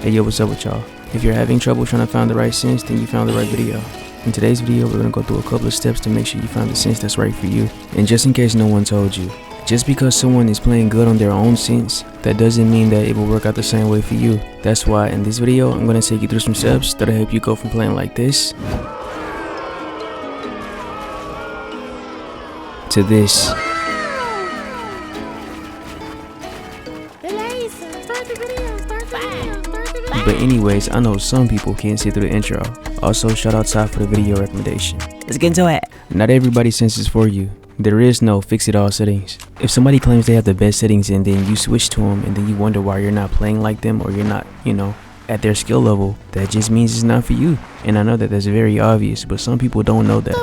Hey yo, what's up with y'all? If you're having trouble trying to find the right sense, then you found the right video. In today's video, we're going to go through a couple of steps to make sure you find the sense that's right for you. And just in case no one told you, just because someone is playing good on their own sense, that doesn't mean that it will work out the same way for you. That's why in this video, I'm going to take you through some steps that'll help you go from playing like this to this. But anyways, I know some people can't sit through the intro. Also, shout out Ty for the video recommendation. Let's get into it. Not everybody's sense is for you. There is no fix-it-all settings. If somebody claims they have the best settings and then you switch to them and then you wonder why you're not playing like them or you're not, at their skill level, that just means it's not for you. And I know that that's very obvious, but some people don't know that.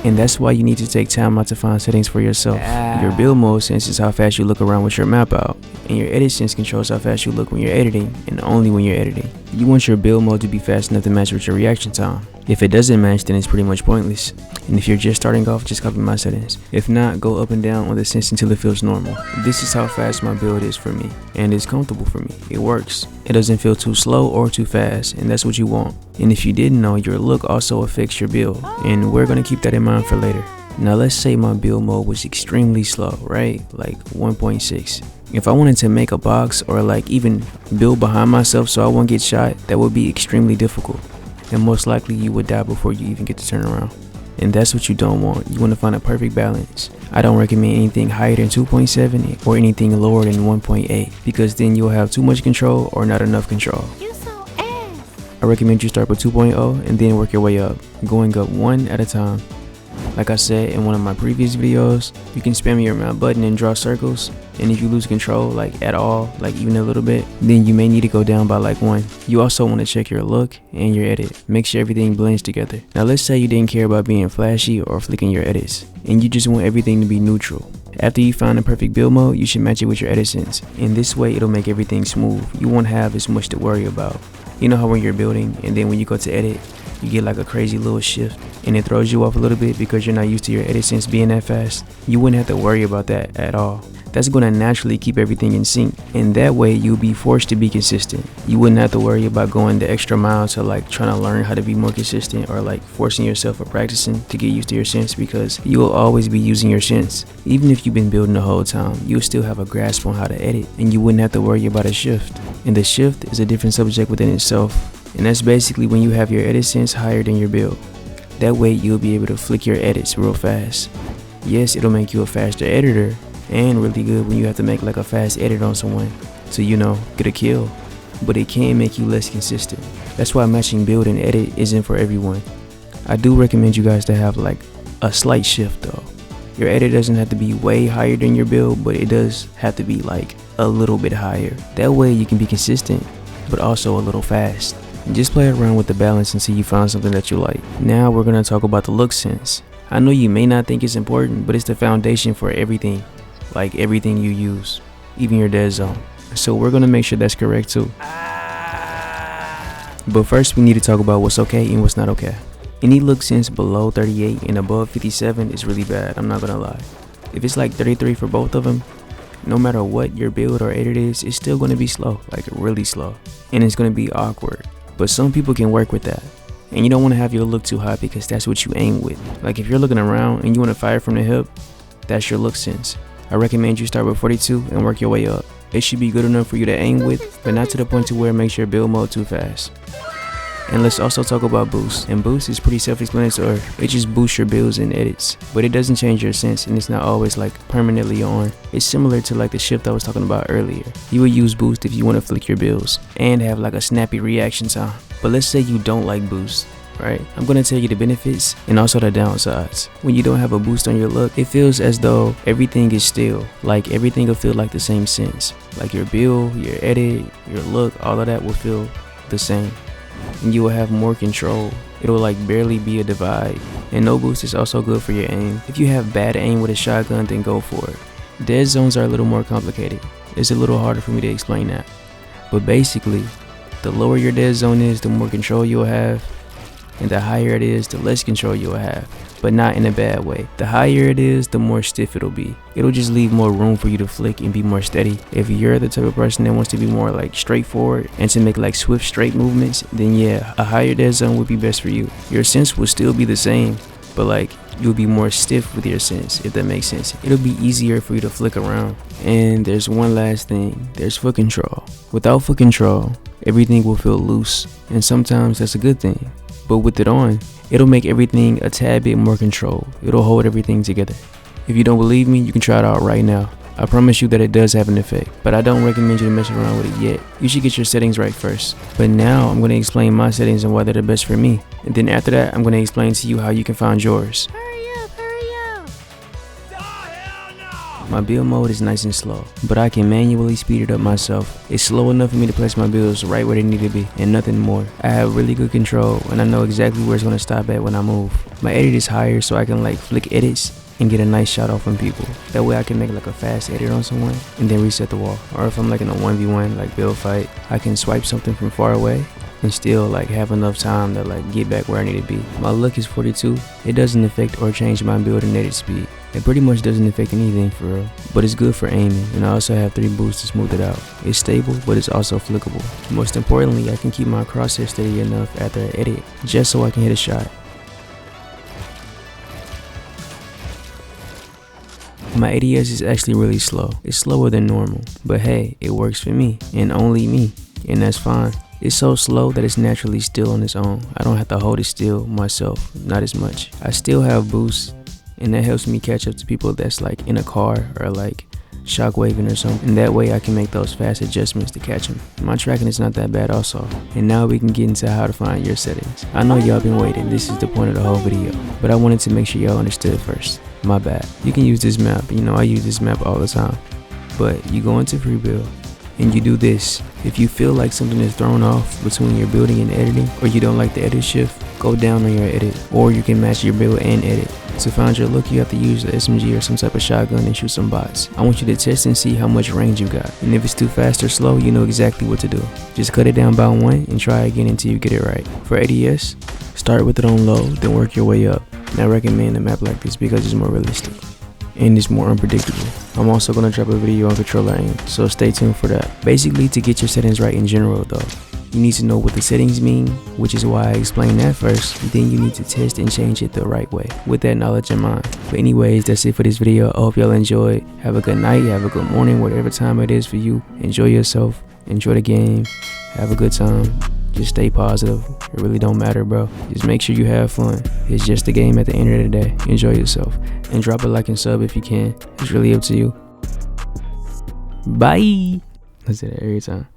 And that's why you need to take time out to find settings for yourself. Your build mode senses how fast you look around with your map out, and your edit sense controls how fast you look when you're editing, and only when you're editing. You want your build mode to be fast enough to match with your reaction time. If it doesn't match, then it's pretty much pointless. And if you're just starting off, just copy my settings. If not, go up and down on the sense until it feels normal. This is how fast my build is for me, and it's comfortable for me. It works. It doesn't feel too slow or too fast, and that's what you want. And if you didn't know, your look also affects your build, and we're gonna keep that in mind for later. Now let's say my build mode was extremely slow, right? Like 1.6. If I wanted to make a box or like even build behind myself so I won't get shot, that would be extremely difficult. And most likely you would die before you even get to turn around. And that's what you don't want. You want to find a perfect balance. I don't recommend anything higher than 2.7 or anything lower than 1.8 because then you'll have too much control or not enough control. You so ass. I recommend you start with 2.0 and then work your way up, going up one at a time. Like I said in one of my previous videos, you can spam your map button and draw circles, and if you lose control like at all, like even a little bit, then you may need to go down by like 1. You also want to check your look and your edit. Make sure everything blends together. Now let's say you didn't care about being flashy or flicking your edits, and you just want everything to be neutral. After you find the perfect build mode, you should match it with your edit sense. In this way, it'll make everything smooth. You won't have as much to worry about. You know how when you're building, and then when you go to edit, you get like a crazy little shift and it throws you off a little bit because you're not used to your edit sense being that fast. You wouldn't have to worry about that at all. That's going to naturally keep everything in sync, and that way you'll be forced to be consistent. You wouldn't have to worry about going the extra mile to like trying to learn how to be more consistent or like forcing yourself or practicing to get used to your sense, because you will always be using your sense. Even if you've been building the whole time, you'll still have a grasp on how to edit, and you wouldn't have to worry about a shift. And the shift is a different subject within itself. And that's basically when you have your edit sense higher than your build. That way you'll be able to flick your edits real fast. Yes, it'll make you a faster editor, and really good when you have to make like a fast edit on someone to, get a kill. But it can make you less consistent. That's why matching build and edit isn't for everyone. I do recommend you guys to have like a slight shift though. Your edit doesn't have to be way higher than your build, but it does have to be like a little bit higher. That way you can be consistent, but also a little fast. Just play around with the balance until you find something that you like. Now we're going to talk about the look sense. I know you may not think it's important, but it's the foundation for everything. Like everything you use, even your dead zone. So we're going to make sure that's correct too. But first we need to talk about what's okay and what's not okay. Any look sense below 38 and above 57 is really bad, I'm not going to lie. If it's like 33 for both of them, no matter what your build or edit is, it's still going to be slow, like really slow. And it's going to be awkward. But some people can work with that. And you don't want to have your look too high because that's what you aim with. Like if you're looking around and you want to fire from the hip, that's your look sense. I recommend you start with 42 and work your way up. It should be good enough for you to aim with, but not to the point to where it makes your build mode too fast. And let's also talk about boost. And boost is pretty self-explanatory. It just boosts your builds and edits, but it doesn't change your sense, and it's not always like permanently on. It's similar to like the shift I was talking about earlier. You would use boost if you want to flick your builds and have like a snappy reaction time. But let's say you don't like boost, right? I'm going to tell you the benefits and also the downsides. When you don't have a boost on your look, it feels as though everything is still. Like everything will feel like the same sense. Like your build, your edit, your look, all of that will feel the same. And you will have more control. It'll like barely be a divide. And no boost is also good for your aim. If you have bad aim with a shotgun, then go for it. Dead zones are a little more complicated. It's a little harder for me to explain that. But basically, the lower your dead zone is, the more control you'll have. And the higher it is, the less control you'll have. but not in a bad way. The higher it is, the more stiff it'll be. It'll just leave more room for you to flick and be more steady. If you're the type of person that wants to be more like straightforward and to make like swift straight movements, then yeah, a higher dead zone would be best for you. Your sense will still be the same, but like you'll be more stiff with your sense, if that makes sense. It'll be easier for you to flick around. And there's one last thing, there's foot control. Without foot control, everything will feel loose, and sometimes that's a good thing. But with it on, it'll make everything a tad bit more controlled. It'll hold everything together. If you don't believe me, you can try it out right now. I promise you that it does have an effect, but I don't recommend you to mess around with it yet. You should get your settings right first. But now I'm going to explain my settings and why they're the best for me. And then after that, I'm going to explain to you how you can find yours. Hurry up, hurry up. My build mode is nice and slow, but I can manually speed it up myself. It's slow enough for me to place my builds right where they need to be, and nothing more. I have really good control, and I know exactly where it's going to stop at when I move. My edit is higher, so I can like flick edits and get a nice shot off on people. That way I can make like a fast edit on someone and then reset the wall. Or if I'm like in a 1v1 like build fight, I can swipe something from far away and still like have enough time to like get back where I need to be. My look is 42. It doesn't affect or change my build and edit speed. It pretty much doesn't affect anything for real, but it's good for aiming, and I also have 3 boosts to smooth it out. It's stable, but it's also flickable. Most importantly, I can keep my crosshair steady enough after I edit, just so I can hit a shot. My ADS is actually really slow. It's slower than normal, but hey, it works for me, and only me, and that's fine. It's so slow that it's naturally still on its own. I don't have to hold it still myself, not as much. I still have boosts, and that helps me catch up to people that's like in a car or like shockwaving or something, and that way I can make those fast adjustments to catch them. My tracking is not that bad also. And now we can get into how to find your settings. I know y'all been waiting, this is the point of the whole video, but I wanted to make sure y'all understood first. My bad. You can use this map, you know I use this map all the time, but you go into free build and you do this. If you feel like something is thrown off between your building and editing, or you don't like the edit shift, go down on your edit, or you can match your build and edit. To find your look, you have to use the SMG or some type of shotgun and shoot some bots. I want you to test and see how much range you got, and if it's too fast or slow, you know exactly what to do. Just cut it down by 1 and try again until you get it right. For ADS, start with it on low, then work your way up. And I recommend a map like this because it's more realistic and it's more unpredictable. I'm also going to drop a video on controller aim, so stay tuned for that. Basically, to get your settings right in general though, you need to know what the settings mean, which is why I explained that first. Then you need to test and change it the right way with that knowledge in mind. But anyways, that's it for this video. I hope y'all enjoyed. Have a good night, have a good morning, whatever time it is for you. Enjoy yourself, enjoy the game, have a good time. Just stay positive. It really don't matter, bro. Just make sure you have fun. It's just a game at the end of the day. Enjoy yourself. And drop a like and sub if you can. It's really up to you. Bye. I say that every time.